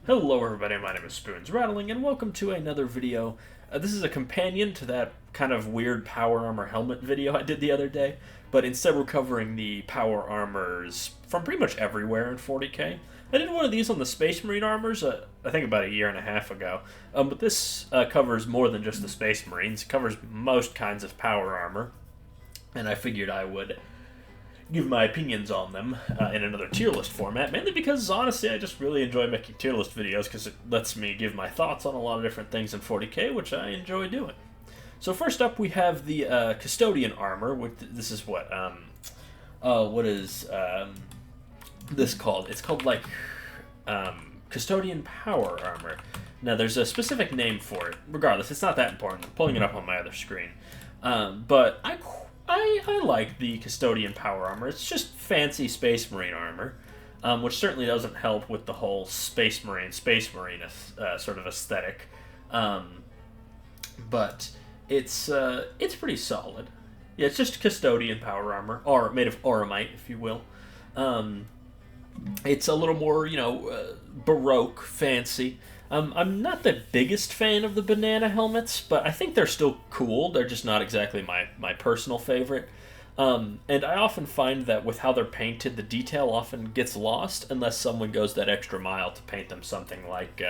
Hello everybody, my name is Spoons Rattling, and welcome to another video. This is a companion to that kind of weird power armor helmet video I did the other day, but instead we're covering the power armors from pretty much everywhere in 40k. I did one of these on the Space Marine armors, I think about a year and a half ago, but this covers more than just the Space Marines. It covers most kinds of power armor, and I figured I would give my opinions on them in another tier list format, mainly because, honestly, I just really enjoy making tier list videos because it lets me give my thoughts on a lot of different things in 40k, which I enjoy doing. So first up, we have the Custodian armor, which this is what is this called? It's called, like, Custodian Power Armor. Now, there's a specific name for it. Regardless, it's not that important. I'm pulling it up on my other screen. But I like the Custodian Power Armor. It's just fancy Space Marine armor, which certainly doesn't help with the whole Space Marine sort of aesthetic. But it's pretty solid. Yeah, it's just Custodian Power Armor, or made of auramite, if you will. It's a little more, Baroque, fancy. I'm not the biggest fan of the banana helmets, but I think they're still cool. They're just not exactly my personal favorite. And I often find that with how they're painted, the detail often gets lost unless someone goes that extra mile to paint them something like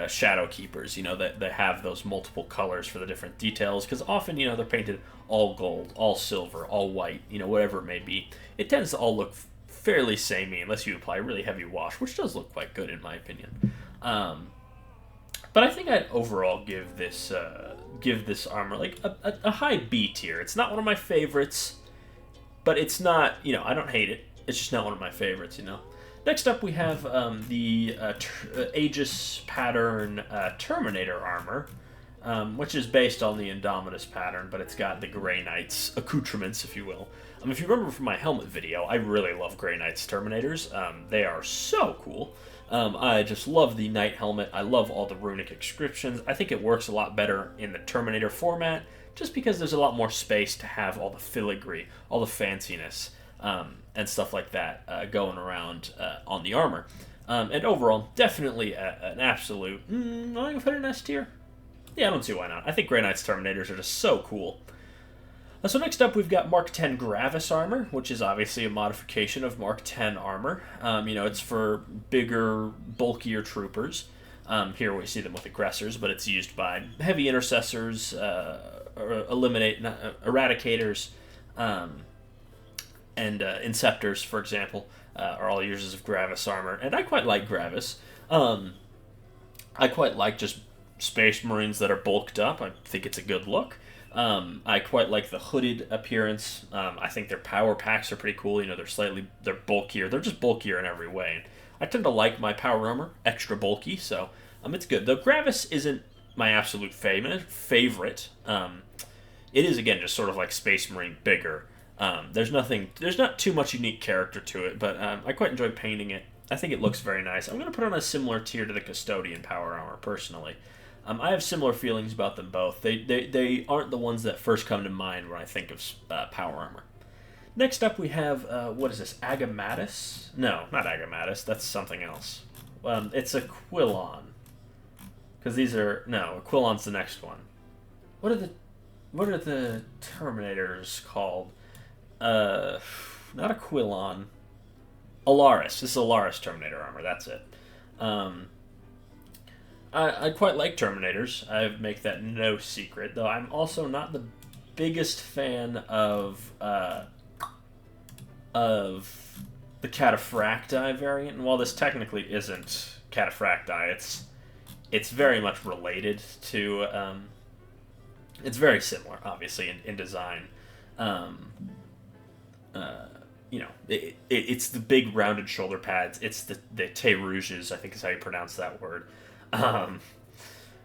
Shadow Keepers, that they have those multiple colors for the different details, because often, they're painted all gold, all silver, all white, whatever it may be. It tends to all look fairly samey unless you apply really heavy wash, which does look quite good in my opinion. But I think I'd overall give this armor like a high B tier. It's not one of my favorites, but it's not, I don't hate it. It's just not one of my favorites, Next up, we have the Aegis pattern Terminator armor, which is based on the Indominus pattern, but it's got the Grey Knight's accoutrements, if you will. If you remember from my helmet video, I really love Grey Knight's Terminators. They are so cool. I just love the Knight helmet. I love all the runic inscriptions. I think it works a lot better in the Terminator format, just because there's a lot more space to have all the filigree, all the fanciness, and stuff like that going around on the armor. And overall, definitely an absolute... I'm going to put it in S tier. Yeah, I don't see why not. I think Grey Knight's Terminators are just so cool. So next up, we've got Mark 10 Gravis armor, which is obviously a modification of Mark 10 armor. It's for bigger, bulkier troopers. Here we see them with aggressors, but it's used by heavy intercessors, eradicators, and inceptors, for example, are all users of Gravis armor. And I quite like Gravis. I quite like just Space Marines that are bulked up. I think it's a good look. I quite like the hooded appearance. I think their power packs are pretty cool. They're bulkier. They're just bulkier in every way. I tend to like my power armor extra bulky, so it's good. Though Gravis isn't my absolute favorite. It is, again, just sort of like Space Marine bigger. There's not too much unique character to it, but I quite enjoy painting it. I think it looks very nice. I'm going to put it on a similar tier to the Custodian power armor, personally. I have similar feelings about them both. They aren't the ones that first come to mind when I think of power armor. Next up, we have, what is this, Agamatus? No, not Agamatus. That's something else. It's Aquilon. Because Aquilon's the next one. What are the Terminators called? Not Aquilon. Alaris. This is Alaris Terminator armor. That's it. I quite like Terminators. I make that no secret, though I'm also not the biggest fan of the Cataphractii variant. And while this technically isn't Cataphractii, it's very much related to. It's very similar, obviously, in design. It's the big rounded shoulder pads. It's the Te Rouges, I think is how you pronounce that word.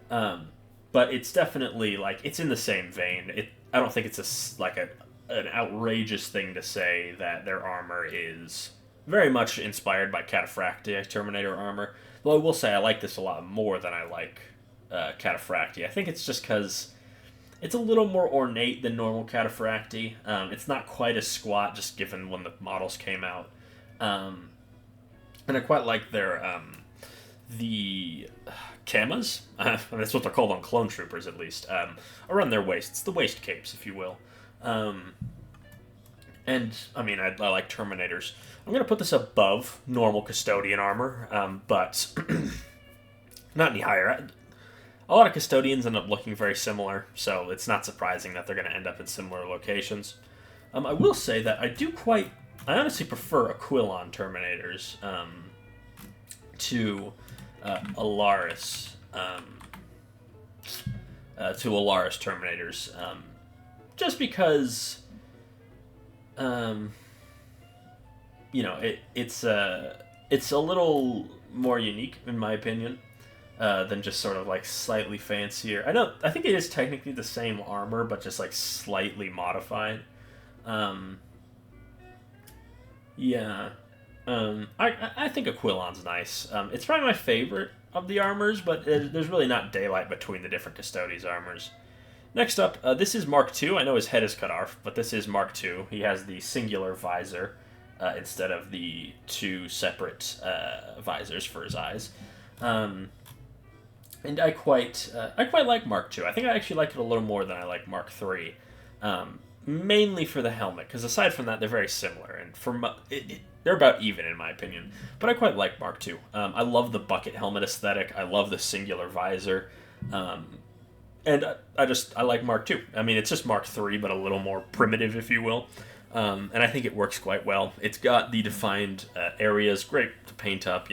But it's definitely, it's in the same vein. I don't think it's an outrageous thing to say that their armor is very much inspired by Cataphractii Terminator armor. Though I will say I like this a lot more than I like Cataphractii. I think it's just because it's a little more ornate than normal Cataphractii. It's not quite as squat, just given when the models came out. And I quite like their the camas. That's what they're called on clone troopers, at least. Around their waists, the waist capes, if you will. And I mean, I like Terminators. I'm gonna put this above normal custodian armor, but not any higher. A lot of custodians end up looking very similar, so it's not surprising that they're going to end up in similar locations. I will say that I honestly prefer Aquilon Terminators to Alaris Terminators, just because it's a little more unique in my opinion. Than just sort of like slightly fancier. I think it is technically the same armor, but just like slightly modified. Yeah. I think Aquilon's nice. It's probably my favorite of the armors, but there's really not daylight between the different Custodes armors. Next up, this is Mark II. I know his head is cut off, but this is Mark II. He has the singular visor instead of the two separate visors for his eyes. And I quite like Mark II. I think I actually like it a little more than I like Mark III, mainly for the helmet, because aside from that, they're very similar, and they're about even in my opinion. But I quite like Mark II. I love the bucket helmet aesthetic. I love the singular visor, and I like Mark II. I mean, it's just Mark III, but a little more primitive, if you will. And I think it works quite well. It's got the defined areas, great to paint up,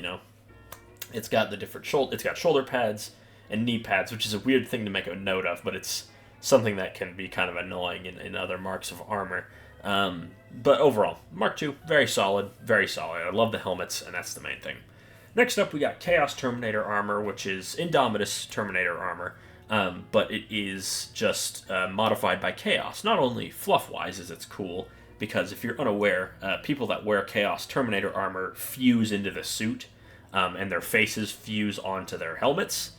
It's got the different it's got shoulder pads and knee pads, which is a weird thing to make a note of, but it's something that can be kind of annoying in other marks of armor. But overall, Mark II, very solid, very solid. I love the helmets, and that's the main thing. Next up, we got Chaos Terminator armor, which is Indominus Terminator armor, but it is just modified by Chaos. Not only fluff-wise is it's cool, because if you're unaware, people that wear Chaos Terminator armor fuse into the suit, and their faces fuse onto their helmets,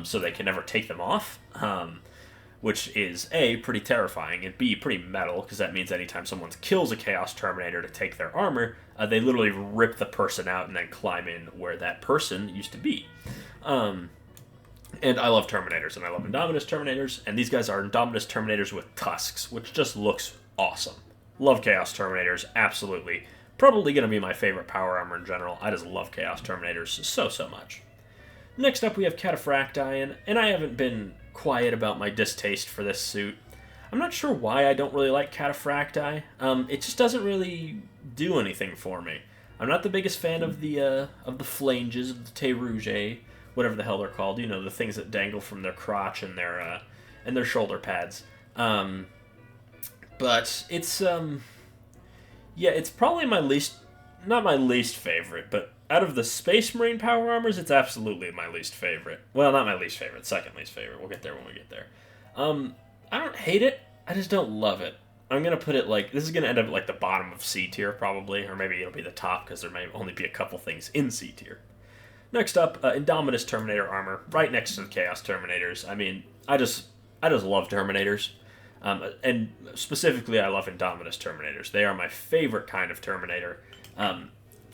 so they can never take them off, which is A, pretty terrifying, and B, pretty metal, because that means anytime someone kills a Chaos Terminator to take their armor, they literally rip the person out and then climb in where that person used to be. And I love Terminators, and I love Indominus Terminators, and these guys are Indominus Terminators with tusks, which just looks awesome. Love Chaos Terminators, absolutely. Probably going to be my favorite power armor in general. I just love Chaos Terminators so much. Next up, we have Cataphractii, and I haven't been quiet about my distaste for this suit. I'm not sure why I don't really like Cataphractii. It just doesn't really do anything for me. I'm not the biggest fan of the flanges, of the Te Rouge, whatever the hell they're called. The things that dangle from their crotch and their shoulder pads. But it's it's probably not my least favorite, but out of the Space Marine power armors, it's absolutely my least favorite. Well, not my least favorite, second least favorite. We'll get there when we get there. I don't hate it, I just don't love it. I'm going to put it this is going to end up at the bottom of C tier probably, or maybe it'll be the top because there may only be a couple things in C tier. Next up, Indominus Terminator armor, right next to the Chaos Terminators. I mean, I just love Terminators. And specifically, I love Indominus Terminators. They are my favorite kind of Terminator.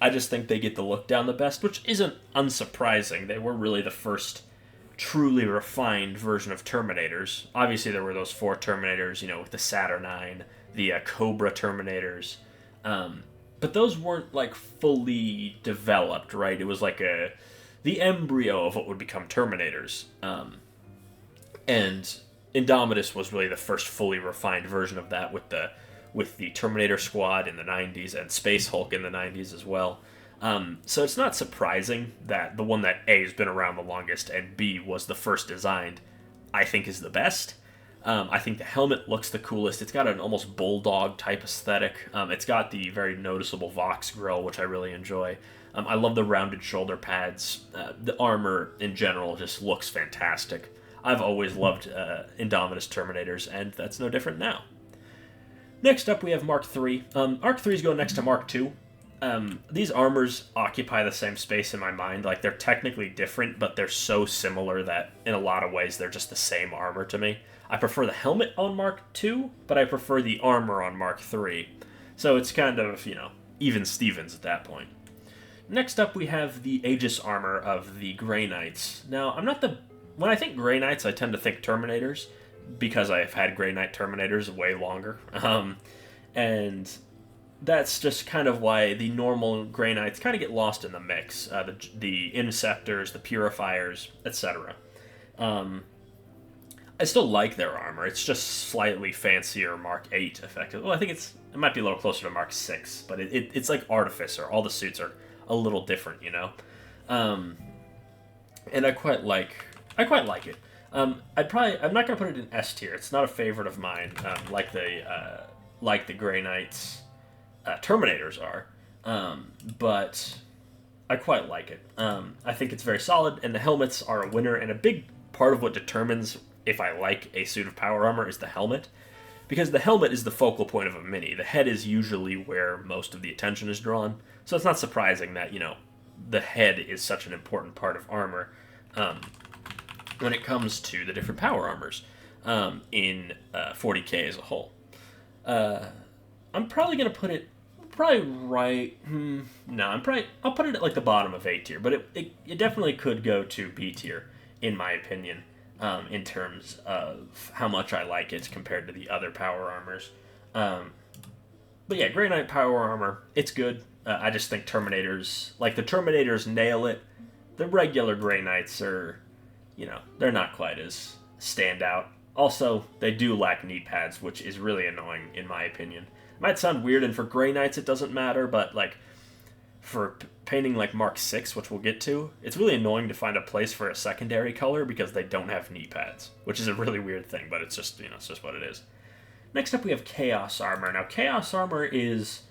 I just think they get the look down the best, which isn't unsurprising. They were really the first truly refined version of Terminators. Obviously, there were those 4 Terminators, with the Saturnine, the Cobra Terminators. But those weren't, fully developed, right? It was the embryo of what would become Terminators. And Indominus was really the first fully refined version of that with the Terminator Squad in the 90s and Space Hulk in the 90s as well. So it's not surprising that the one that A has been around the longest and B was the first designed, I think is the best. I think the helmet looks the coolest. It's got an almost bulldog type aesthetic. It's got the very noticeable Vox grill, which I really enjoy. I love the rounded shoulder pads. The armor in general just looks fantastic. I've always loved Indominus Terminators, and that's no different now. Next up, we have Mark III. Mark III is going next to Mark II. These armors occupy the same space in my mind. They're technically different, but they're so similar that in a lot of ways they're just the same armor to me. I prefer the helmet on Mark II, but I prefer the armor on Mark III. So it's kind of, even Stevens at that point. next up we have the Aegis armor of the Grey Knights. Now, when I think Grey Knights, I tend to think Terminators, because I've had Grey Knight Terminators way longer. And that's just kind of why the normal Grey Knights kind of get lost in the mix. The Inceptors, the Purifiers, etc. I still like their armor. It's just slightly fancier Mark 8 effective. Well, I think it might be a little closer to Mark 6, but it's like Artificer. All the suits are a little different, you know? And I quite like it. I'm not going to put it in S tier. It's not a favorite of mine, like the Grey Knights Terminators are. But I quite like it. I think it's very solid, and the helmets are a winner, and a big part of what determines if I like a suit of power armor is the helmet, because the helmet is the focal point of a mini. The head is usually where most of the attention is drawn, so it's not surprising that, the head is such an important part of armor when it comes to the different power armors in 40k as a whole. I'm probably going to put it right. I'll put it at like the bottom of A tier, but it definitely could go to B tier in my opinion, in terms of how much I like it compared to the other power armors. But yeah, Grey Knight power armor, it's good. I just think Terminators, like the Terminators nail it. The regular Grey Knights are, they're not quite as standout. Also, they do lack knee pads, which is really annoying in my opinion. It might sound weird, and for Grey Knights it doesn't matter, but like for painting like Mark 6, which we'll get to, it's really annoying to find a place for a secondary color because they don't have knee pads, which is a really weird thing, but it's just, it's just what it is. Next up we have Chaos Armor. Now, Chaos Armor is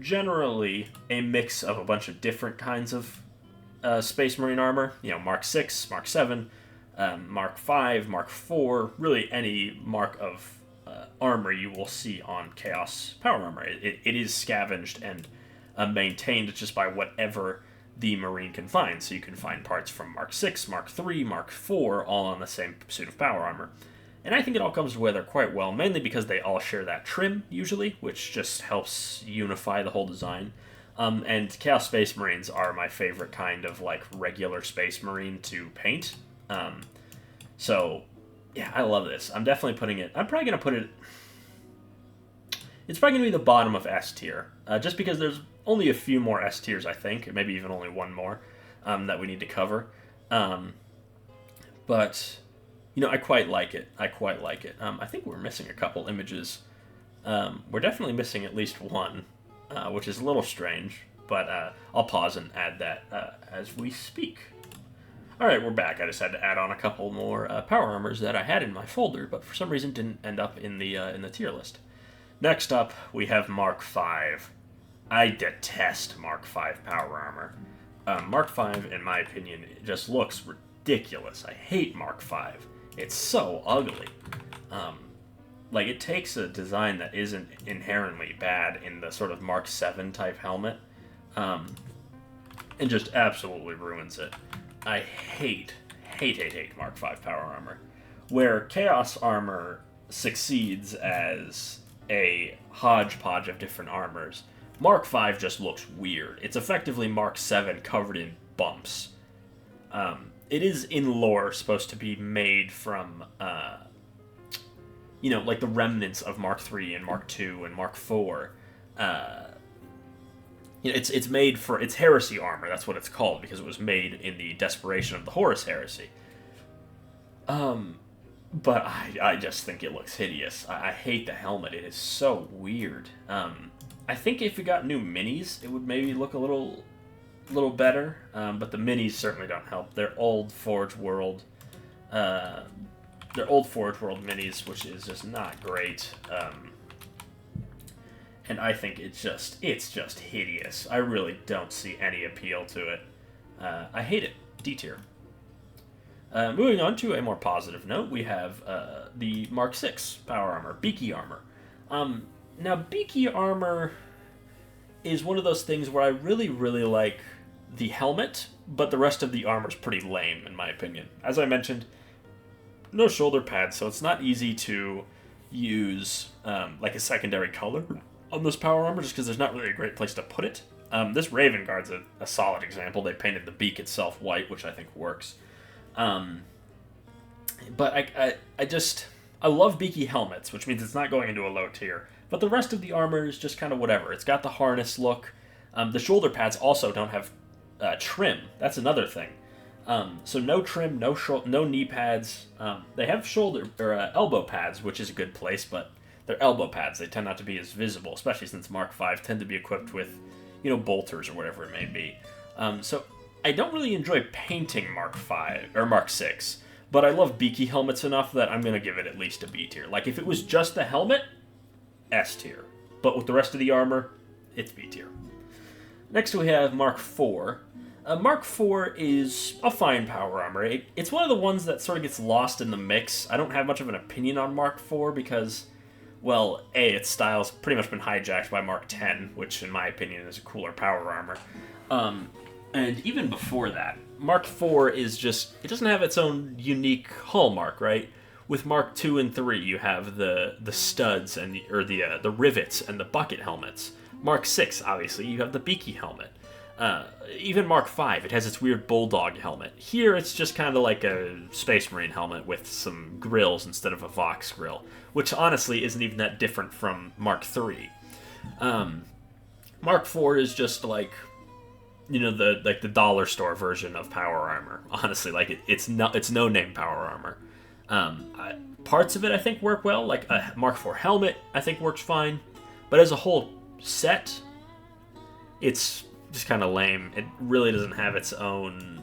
generally a mix of a bunch of different kinds of Space Marine armor, Mark 6, Mark 7, Mark 5, Mark 4, really any mark of armor you will see on Chaos Power Armor. It is scavenged and maintained just by whatever the Marine can find. So you can find parts from Mark 6, Mark 3, Mark 4, all on the same suit of power armor. And I think it all comes together quite well, mainly because they all share that trim, usually, which just helps unify the whole design. And Chaos Space Marines are my favorite kind of, like, regular Space Marine to paint. So, yeah, I love this. I'm definitely putting it... I'm probably going to put it... It's probably going to be the bottom of S tier, just because there's only a few more S tiers, I think, maybe even only one more that we need to cover. But, I quite like it. I think we're missing a couple images. We're definitely missing at least one, which is a little strange, but I'll pause and add that as we speak. All right, we're back. I just had to add on a couple more power armors that I had in my folder, but for some reason didn't end up in the tier list. Next up, we have Mark 5. I detest Mark 5 power armor. Mark 5, in my opinion, just looks ridiculous. I hate Mark 5. It's so ugly. It takes a design that isn't inherently bad in the sort of Mark 7 type helmet, and just absolutely ruins it. I hate Mark 5 power armor. Where Chaos armor succeeds as a hodgepodge of different armors, Mark 5 just looks weird. It's effectively Mark 7 covered in bumps. It is, in lore, supposed to be made from, like the remnants of Mark 3 and Mark 2 and Mark 4. It's made for... It's heresy armor, that's what it's called, because it was made in the desperation of the Horus heresy. But I just think it looks hideous. I hate the helmet. It is so weird. I think if we got new minis, it would maybe look a little better. But the minis certainly don't help. They're old Forge World. They're old Forge World minis, which is just not great. And I think it's just hideous. I really don't see any appeal to it. I hate it. D tier. Moving on to a more positive note, we have the Mark 6 power armor, Beaky armor. Now, Beaky armor is one of those things where I really, really like the helmet, but the rest of the armor is pretty lame, in my opinion. As I mentioned, no shoulder pads, so it's not easy to use like a secondary color on this power armor, just because there's not really a great place to put it. This Raven Guard's a solid example. They painted the beak itself white, which I think works. But I love beaky helmets, which means it's not going into a low tier. But the rest of the armor is just kind of whatever. It's got the harness look. The shoulder pads also don't have trim. That's another thing. So no trim, no knee pads. They have shoulder or elbow pads, which is a good place, but they're elbow pads. They tend not to be as visible, especially since Mark V tend to be equipped with, bolters or whatever it may be. So I don't really enjoy painting Mark V or Mark VI, but I love beaky helmets enough that I'm going to give it at least a B tier. Like if it was just the helmet, S tier. But with the rest of the armor, it's B tier. Next we have Mark IV. Mark IV is a fine power armor. It's one of the ones that sort of gets lost in the mix. I don't have much of an opinion on Mark IV because, well, A, its style's pretty much been hijacked by Mark X, which in my opinion is a cooler power armor. And even before that, Mark IV is just, it doesn't have its own unique hallmark, right? With Mark II and III, you have the studs and the rivets and the bucket helmets. Mark VI, obviously, you have the beaky helmet. Even Mark V, it has its weird bulldog helmet. Here, it's just kind of like a Space Marine helmet with some grills instead of a Vox grill, which honestly isn't even that different from Mark III. Mark IV is just like, the dollar store version of power armor. Honestly, like it's no name power armor. Parts of it I think work well, like a Mark IV helmet I think works fine, but as a whole set, it's just kind of lame. It really doesn't have its own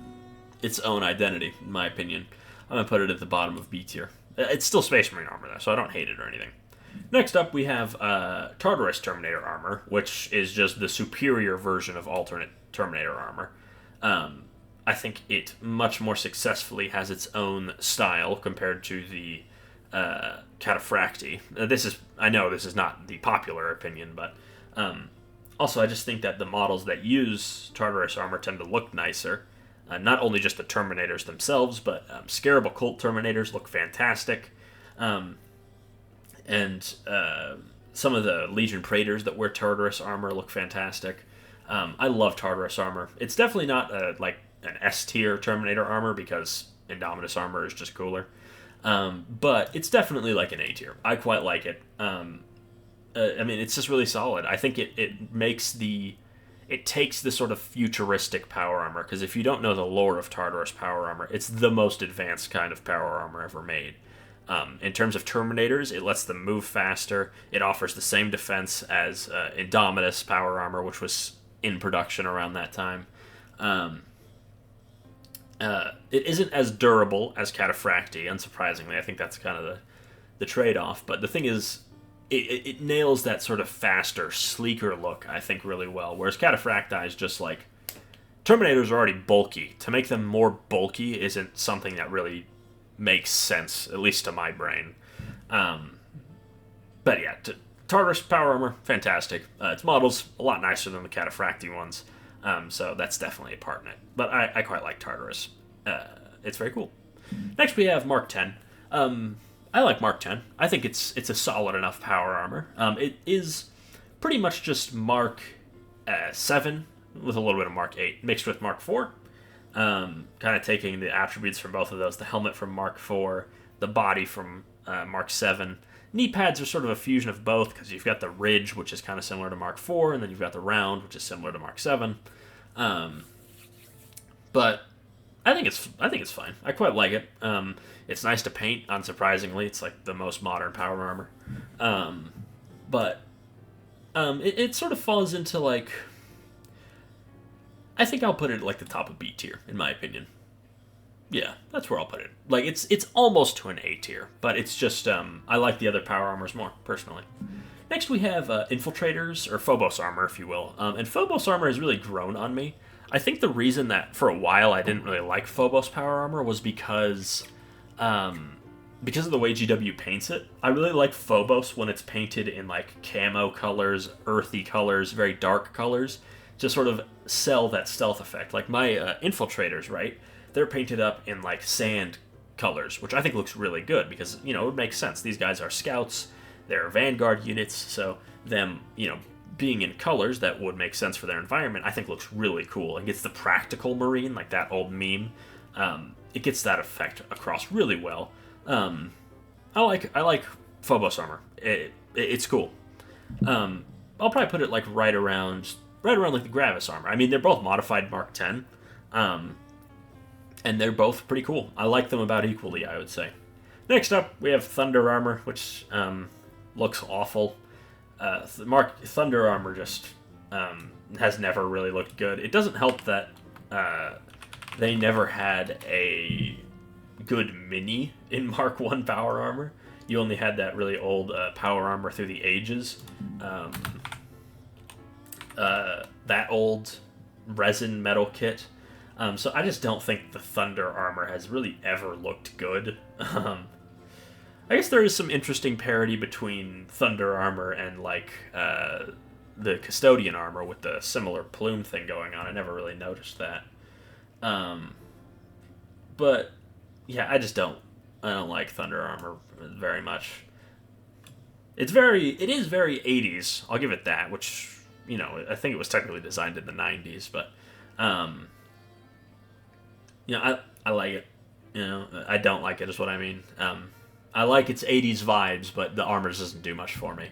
identity, in my opinion. I'm gonna put it at the bottom of B tier. It's still Space Marine armor though, so I don't hate it or anything. Next up, we have Tartaros Terminator armor, which is just the superior version of alternate Terminator armor. I think it much more successfully has its own style compared to the Cataphractii. I know this is not the popular opinion, but also I just think that the models that use Tartaros armor tend to look nicer. Not only just the Terminators themselves, but Scarab Occult Terminators look fantastic. And some of the Legion Praetors that wear Tartaros armor look fantastic. I love Tartaros armor. It's definitely not like an S tier Terminator armor because Indominus armor is just cooler. But it's definitely like an A tier. I quite like it. It's just really solid. I think it takes the sort of futuristic power armor, because if you don't know the lore of Tartaros power armor, it's the most advanced kind of power armor ever made. In terms of Terminators, it lets them move faster. It offers the same defense as Indominus power armor, which was in production around that time. It isn't as durable as Cataphractii, unsurprisingly. I think that's kind of the trade-off. But the thing is, it nails that sort of faster, sleeker look, I think, really well. Whereas Cataphractii is just like... Terminators are already bulky. To make them more bulky isn't something that really makes sense, at least to my brain. But yeah, Tartaros power armor, fantastic. Its model's a lot nicer than the Cataphractii ones. So that's definitely a part in it. But I quite like Tartaros. It's very cool. Next we have Mark X. I like Mark X. I think it's a solid enough power armor. It is pretty much just Mark 7 with a little bit of Mark 8 mixed with Mark 4. Kind of taking the attributes from both of those. The helmet from Mark 4, the body from Mark 7. Knee pads are sort of a fusion of both, because you've got the ridge, which is kind of similar to Mark 4, and then you've got the round, which is similar to Mark 7. But I think it's fine. I quite like it. It's nice to paint, unsurprisingly. It's like the most modern power armor. But it sort of falls into like... I think I'll put it at like the top of B tier, in my opinion. Yeah, that's where I'll put it. Like, it's almost to an A tier, but it's just, I like the other power armors more, personally. Next we have Infiltrators, or Phobos armor, if you will. And Phobos armor has really grown on me. I think the reason that, for a while, I didn't really like Phobos power armor was because of the way GW paints it. I really like Phobos when it's painted in, like, camo colors, earthy colors, very dark colors, to sort of sell that stealth effect. Like, my Infiltrators, right? They're painted up in, like, sand colors, which I think looks really good because, it would make sense. These guys are scouts, they're vanguard units, so them, being in colors that would make sense for their environment, I think looks really cool and gets the practical marine, like that old meme. It gets that effect across really well. I like Phobos armor. It's cool. I'll probably put it like right around like the Gravis armor. I mean, they're both modified Mark 10, and they're both pretty cool. I like them about equally, I would say. Next up, we have Thunder armor, which looks awful. Thunder armor just has never really looked good. It doesn't help that they never had a good mini in Mark 1 power armor. You only had that really old power armor through the ages. That old resin metal kit. So I just don't think the Thunder armor has really ever looked good. I guess there is some interesting parity between Thunder armor and like the Custodian armor with the similar plume thing going on. I never really noticed that. But yeah, I don't like Thunder armor very much. It is very 80s. I'll give it that, which, you know, I think it was technically designed in the 90s, but you know, I like it. You know, I don't like it is what I mean. I like its 80s vibes, but the armor doesn't do much for me.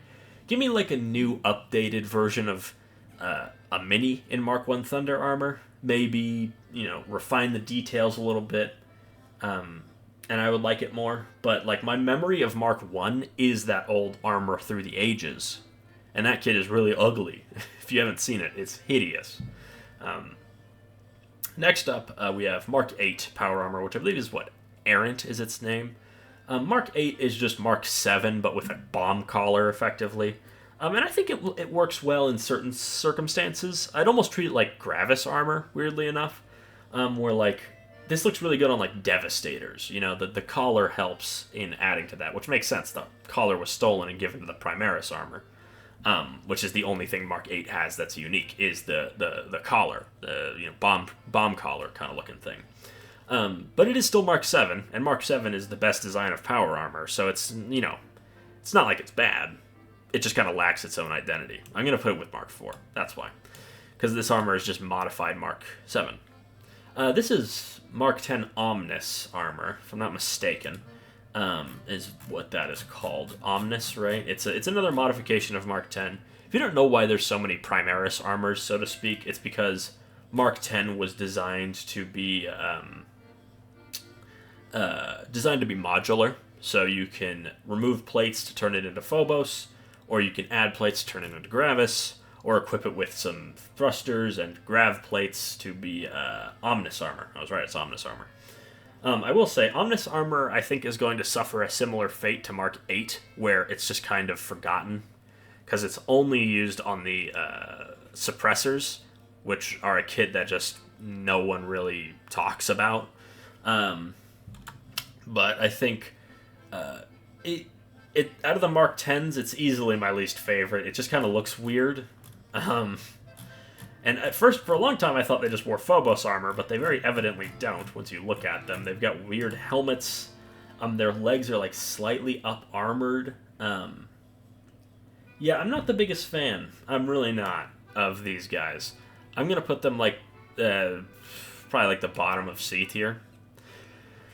Give me like a new updated version of a mini in Mark 1 Thunder armor. Maybe, you know, refine the details a little bit. And I would like it more. But like my memory of Mark 1 is that old armor through the ages. And that kit is really ugly. If you haven't seen it, it's hideous. Next up, we have Mark 8 power armor, which I believe is what? Errant is its name. Mark 8 is just Mark 7, but with a bomb collar, effectively. And I think it works well in certain circumstances. I'd almost treat it like Gravis armor, weirdly enough. Where, like, this looks really good on, like, Devastators. You know, the collar helps in adding to that, which makes sense. The collar was stolen and given to the Primaris armor. Which is the only thing Mark 8 has that's unique, is the collar. The, you know, bomb collar kind of looking thing. But it is still Mark 7, and Mark 7 is the best design of power armor, so it's, you know, it's not like it's bad. It just kind of lacks its own identity. I'm going to put it with Mark 4, that's why. Because this armor is just modified Mark 7. This is Mark 10 Omnus armor, if I'm not mistaken, is what that is called. Omnus, right? It's another modification of Mark 10. If you don't know why there's so many Primaris armors, so to speak, it's because Mark 10 was designed to be modular, so you can remove plates to turn it into Phobos, or you can add plates to turn it into Gravis, or equip it with some thrusters and grav plates to be Omnus armor. I was right, it's Omnus armor. I will say, Omnus armor, I think, is going to suffer a similar fate to Mark 8, where it's just kind of forgotten, because it's only used on the suppressors, which are a kit that just no one really talks about. But I think it out of the Mark 10s, it's easily my least favorite. It just kind of looks weird. And at first, for a long time, I thought they just wore Phobos armor, but they very evidently don't once you look at them. They've got weird helmets. Their legs are like slightly up-armored. Yeah, I'm not the biggest fan. I'm really not of these guys. I'm going to put them like probably like the bottom of C tier.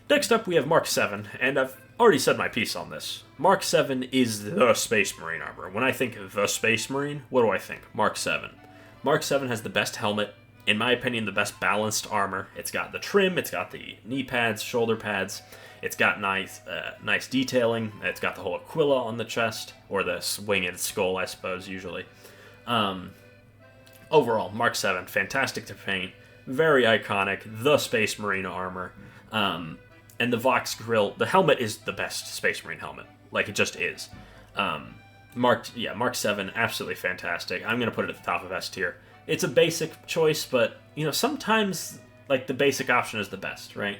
Next up, we have Mark 7, and I've already said my piece on this. Mark 7 is the Space Marine armor. When I think of the Space Marine, what do I think? Mark 7. Mark 7 has the best helmet, in my opinion, the best balanced armor. It's got the trim, it's got the knee pads, shoulder pads, it's got nice detailing, it's got the whole Aquila on the chest, or the winged skull, I suppose, usually. Overall, Mark 7, fantastic to paint, very iconic, the Space Marine armor. And the Vox grill, the helmet is the best Space Marine helmet. Like, it just is. Mark 7, absolutely fantastic. I'm going to put it at the top of S tier. It's a basic choice, but, you know, sometimes, like, the basic option is the best, right?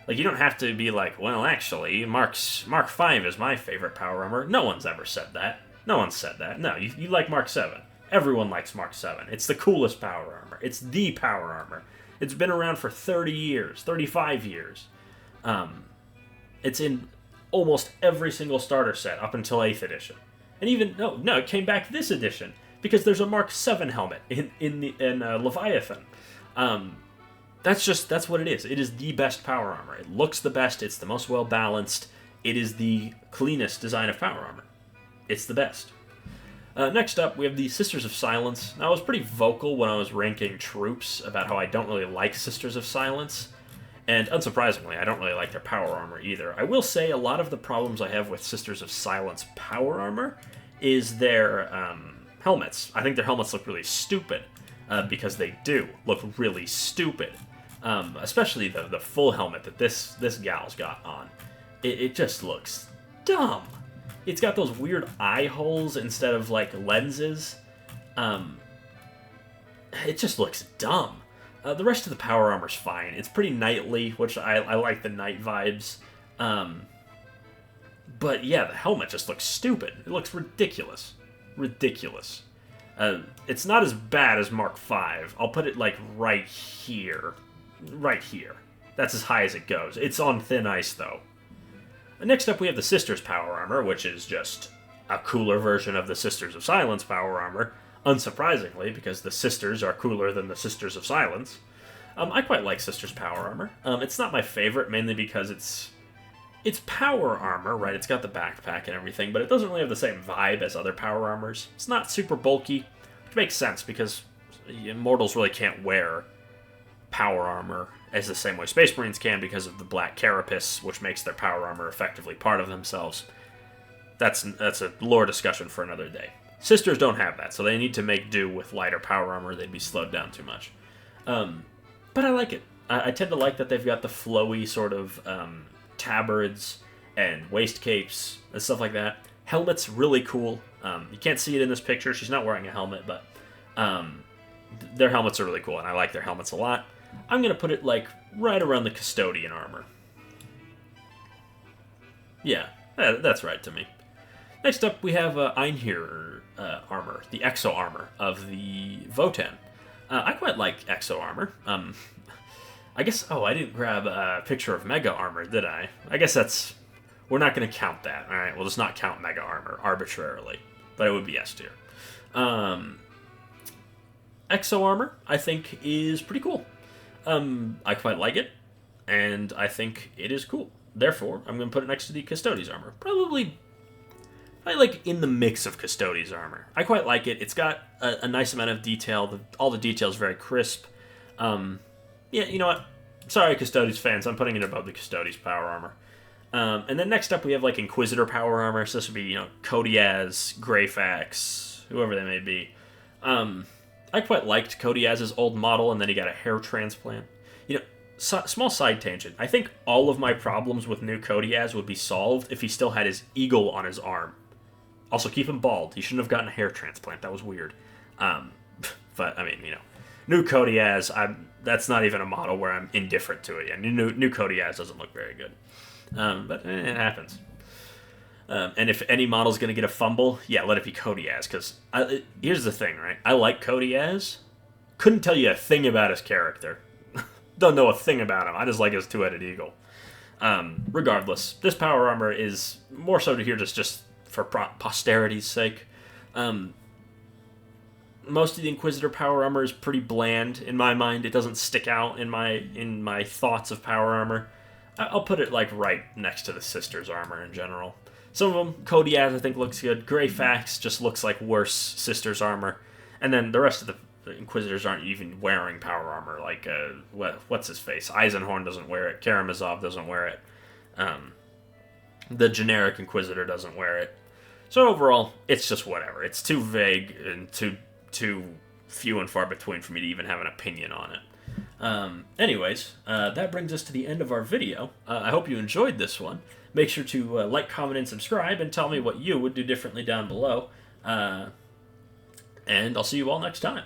Like, you don't have to be like, well, actually, Mark 5 is my favorite power armor. No one's ever said that. No one's said that. No, you like Mark 7. Everyone likes Mark 7. It's the coolest power armor. It's the power armor. It's been around for 30 years, 35 years. It's in almost every single starter set up until 8th edition. And even, no, it came back this edition. because there's a Mark 7 helmet in Leviathan. That's what it is. It is the best power armor. It looks the best. It's the most well balanced. It is the cleanest design of power armor. It's the best. Next up, we have the Sisters of Silence. Now, I was pretty vocal when I was ranking troops about how I don't really like Sisters of Silence, and unsurprisingly, I don't really like their power armor either. I will say a lot of the problems I have with Sisters of Silence power armor is their helmets. I think their helmets look really stupid, because they do look really stupid. Especially the full helmet that this gal's got on. It just looks dumb. It's got those weird eye holes instead of, like, lenses. It just looks dumb. The rest of the power armor's fine. It's pretty knightly, which I like the knight vibes. But yeah, the helmet just looks stupid. It looks ridiculous. Ridiculous. It's not as bad as Mark 5. I'll put it, like, right here. Right here. That's as high as it goes. It's on thin ice, though. Next up, we have the Sisters power armor, which is just a cooler version of the Sisters of Silence power armor. Unsurprisingly, because the Sisters are cooler than the Sisters of Silence. I quite like Sisters power armor. It's not my favorite, mainly because it's power armor, right? It's got the backpack and everything, but it doesn't really have the same vibe as other power armors. It's not super bulky, which makes sense, because Immortals really can't wear power armor as the same way Space Marines can because of the black carapace, which makes their power armor effectively part of themselves. That's a lore discussion for another day. Sisters don't have that, so they need to make do with lighter power armor. They'd be slowed down too much. But I like it. I tend to like that they've got the flowy sort of tabards and waist capes and stuff like that. Helmet's really cool. You can't see it in this picture. She's not wearing a helmet, but their helmets are really cool, and I like their helmets a lot. I'm going to put it, like, right around the Custodian armor. Yeah, that's right to me. Next up, we have Einhir armor, the exo armor of the Votan. I quite like exo armor. I guess, I didn't grab a picture of mega armor, did I? I guess we're not going to count that, alright? We'll just not count mega armor arbitrarily, but it would be S tier. Exo armor, I think, is pretty cool. I quite like it, and I think it is cool. Therefore, I'm going to put it next to the Custodes armor. Probably like in the mix of Custodes armor. I quite like it. It's got a nice amount of detail. All the detail's very crisp. Yeah, you know what? Sorry, Custodes fans. I'm putting it above the Custodes power armor. And then next up, we have, like, Inquisitor power armor. So this would be, Codiaz, Greyfax, whoever they may be. I quite liked Codiaz's old model, and then he got a hair transplant. Small side tangent. I think all of my problems with new Codiaz would be solved if he still had his eagle on his arm. Also, keep him bald. He shouldn't have gotten a hair transplant. That was weird. But, I mean, new Codiaz, that's not even a model where I'm indifferent to it. Yeah, new Codiaz doesn't look very good. But it happens. And if any model's going to get a fumble, yeah, let it be Codiaz, because here's the thing, right? I like Codiaz. Couldn't tell you a thing about his character. Don't know a thing about him. I just like his two-headed eagle. Regardless, this power armor is more so to here just for posterity's sake. Most of the Inquisitor power armor is pretty bland in my mind. It doesn't stick out in my thoughts of power armor. I'll put it, like, right next to the Sisters armor in general. Some of them, Codiaz, I think, looks good. Greyfax just looks like worse Sisters armor. And then the rest of the Inquisitors aren't even wearing power armor. Like, what's his face? Eisenhorn doesn't wear it. Karamazov doesn't wear it. The generic Inquisitor doesn't wear it. So overall, it's just whatever. It's too vague and too few and far between for me to even have an opinion on it. Anyways, that brings us to the end of our video. I hope you enjoyed this one. Make sure to like, comment, and subscribe, and tell me what you would do differently down below. And I'll see you all next time.